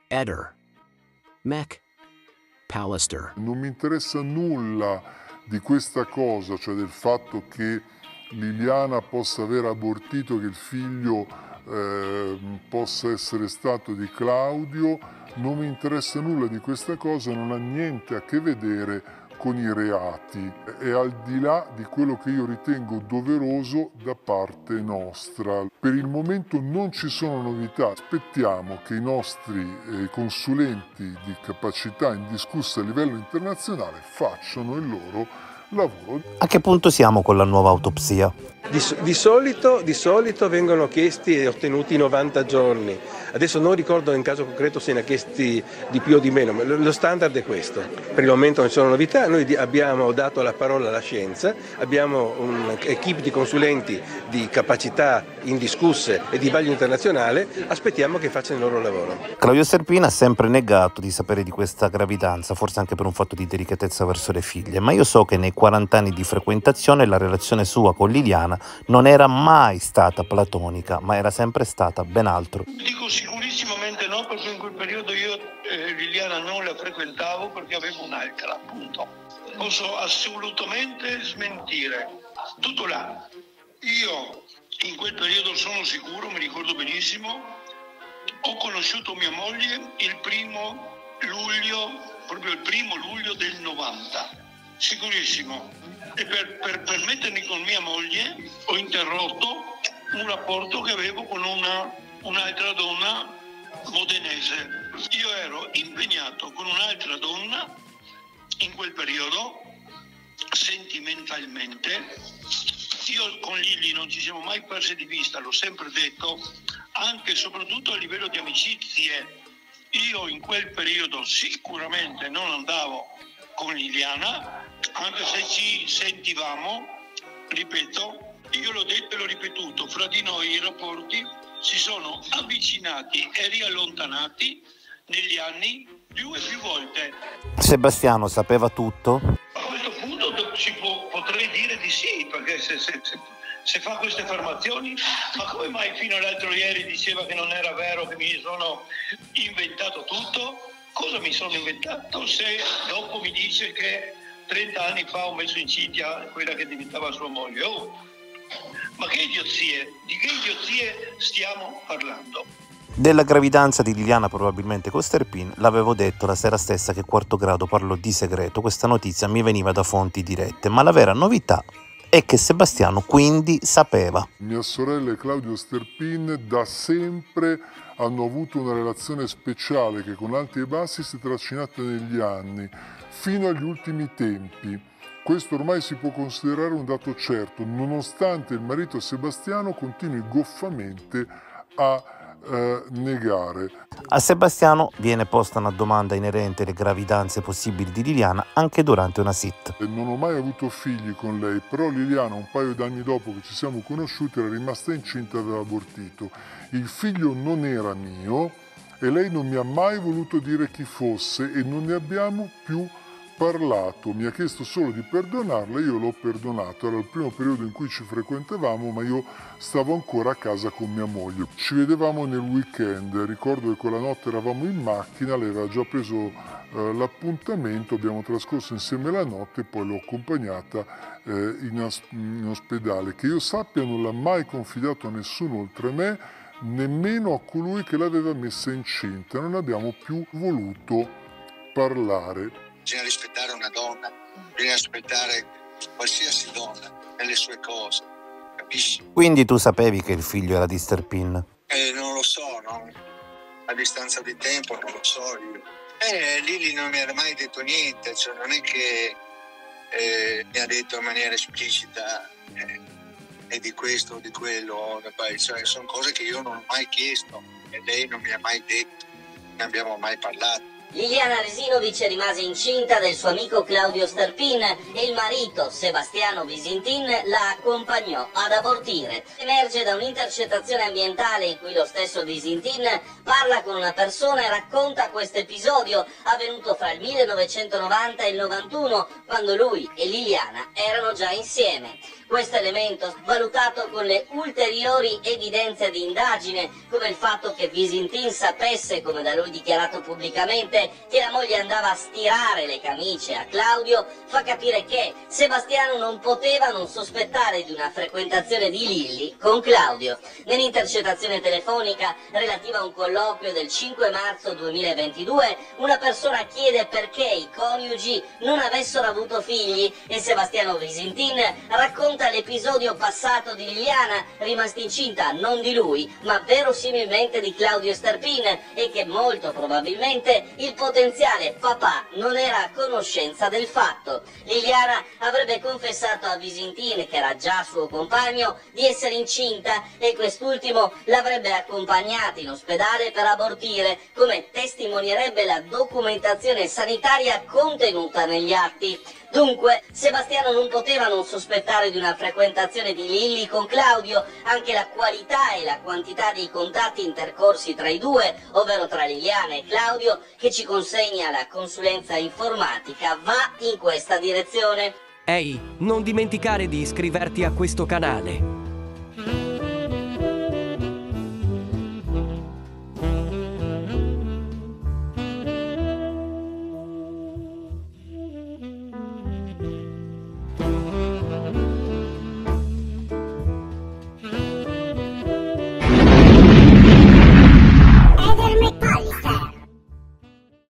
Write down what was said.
Eder, Mech, Pallister. Non mi interessa nulla di questa cosa, cioè del fatto che Liliana possa aver abortito, che il figlio possa essere stato di Claudio. Non mi interessa nulla di questa cosa, non ha niente a che vedere con i reati, è al di là di quello che io ritengo doveroso da parte nostra. Per il momento non ci sono novità, aspettiamo che i nostri consulenti di capacità indiscussa a livello internazionale facciano il loro lavoro. A che punto siamo con la nuova autopsia? Di solito vengono chiesti e ottenuti 90 giorni. Adesso non ricordo in caso concreto se ne ha chiesti di più o di meno, ma lo standard è questo. Per il momento non ci sono novità, noi abbiamo dato la parola alla scienza, abbiamo un'equipe di consulenti di capacità indiscusse e di vaglio internazionale, aspettiamo che facciano il loro lavoro. Claudio Sterpin ha sempre negato di sapere di questa gravidanza, forse anche per un fatto di delicatezza verso le figlie, ma io so che nei 40 anni di frequentazione la relazione sua con Liliana non era mai stata platonica, ma era sempre stata ben altro. Dico sicurissimamente no, perché in quel periodo io Liliana non la frequentavo perché avevo un'altra, appunto. Posso assolutamente smentire. Tutto là. Io in quel periodo sono sicuro, mi ricordo benissimo, ho conosciuto mia moglie il 1° luglio, proprio il 1° luglio del 90. Sicurissimo. E per mettermi con mia moglie ho interrotto un rapporto che avevo con un'altra donna modenese. Io ero impegnato con un'altra donna in quel periodo sentimentalmente. Io con Lili non ci siamo mai persi di vista, l'ho sempre detto, anche e soprattutto a livello di amicizie. Io in quel periodo sicuramente non andavo con Liliana, anche se ci sentivamo, ripeto, io l'ho detto e l'ho ripetuto, fra di noi i rapporti si sono avvicinati e riallontanati negli anni più e più volte. Sebastiano sapeva tutto? A questo punto potrei dire di sì, perché se fa queste affermazioni, ma come mai fino all'altro ieri diceva che non era vero, che mi sono inventato tutto? Cosa mi sono inventato se dopo mi dice che 30 anni fa ho messo incinta quella che diventava sua moglie? Oh, ma che idiozie? Di che idiozie stiamo parlando? Della gravidanza di Liliana probabilmente con Sterpin l'avevo detto la sera stessa che Quarto Grado parlò di segreto, questa notizia mi veniva da fonti dirette, ma la vera novità è che Sebastiano quindi sapeva. Mia sorella e Claudio Sterpin da sempre hanno avuto una relazione speciale che con alti e bassi si è trascinata negli anni, fino agli ultimi tempi. Questo ormai si può considerare un dato certo, nonostante il marito Sebastiano continui goffamente a negare. A Sebastiano viene posta una domanda inerente alle gravidanze possibili di Liliana anche durante una sit. Non ho mai avuto figli con lei, però Liliana un paio d'anni dopo che ci siamo conosciuti era rimasta incinta e aveva abortito. Il figlio non era mio e lei non mi ha mai voluto dire chi fosse e non ne abbiamo più parlato. Mi ha chiesto solo di perdonarla, io l'ho perdonato, era il primo periodo in cui ci frequentavamo, ma io stavo ancora a casa con mia moglie. Ci vedevamo nel weekend, ricordo che quella notte eravamo in macchina, lei aveva già preso l'appuntamento, abbiamo trascorso insieme la notte e poi l'ho accompagnata in ospedale. Che io sappia non l'ha mai confidato a nessuno oltre me, nemmeno a colui che l'aveva messa incinta, non abbiamo più voluto parlare. Bisogna rispettare una donna, bisogna rispettare qualsiasi donna nelle sue cose, capisci? Quindi tu sapevi che il figlio era di Sterpin? Non lo so, no? A distanza di tempo non lo so io. Lili non mi ha mai detto niente, cioè non è che mi ha detto in maniera esplicita e di questo o di quello, cioè, sono cose che io non ho mai chiesto e lei non mi ha mai detto, ne abbiamo mai parlato. Liliana Resinovic rimase incinta del suo amico Claudio Sterpin e il marito Sebastiano Visintin la accompagnò ad abortire. Emerge da un'intercettazione ambientale in cui lo stesso Visintin parla con una persona e racconta questo episodio avvenuto fra il 1990 e il 91, quando lui e Liliana erano già insieme. Questo elemento, valutato con le ulteriori evidenze di indagine, come il fatto che Visintin sapesse, come da lui dichiarato pubblicamente, che la moglie andava a stirare le camicie a Claudio, fa capire che Sebastiano non poteva non sospettare di una frequentazione di Lilli con Claudio. Nell'intercettazione telefonica relativa a un colloquio del 5 marzo 2022, una persona chiede perché i coniugi non avessero avuto figli e Sebastiano Visintin racconta l'episodio passato di Liliana, rimasta incinta non di lui, ma verosimilmente di Claudio Sterpin, e che molto probabilmente il potenziale papà non era a conoscenza del fatto. Liliana avrebbe confessato a Visintin, che era già suo compagno, di essere incinta e quest'ultimo l'avrebbe accompagnata in ospedale per abortire, come testimonierebbe la documentazione sanitaria contenuta negli atti. Dunque, Sebastiano non poteva non sospettare di una frequentazione di Lilli con Claudio. Anche la qualità e la quantità dei contatti intercorsi tra i due, ovvero tra Liliana e Claudio, che ci consegna la consulenza informatica, va in questa direzione. Ehi, non dimenticare di iscriverti a questo canale.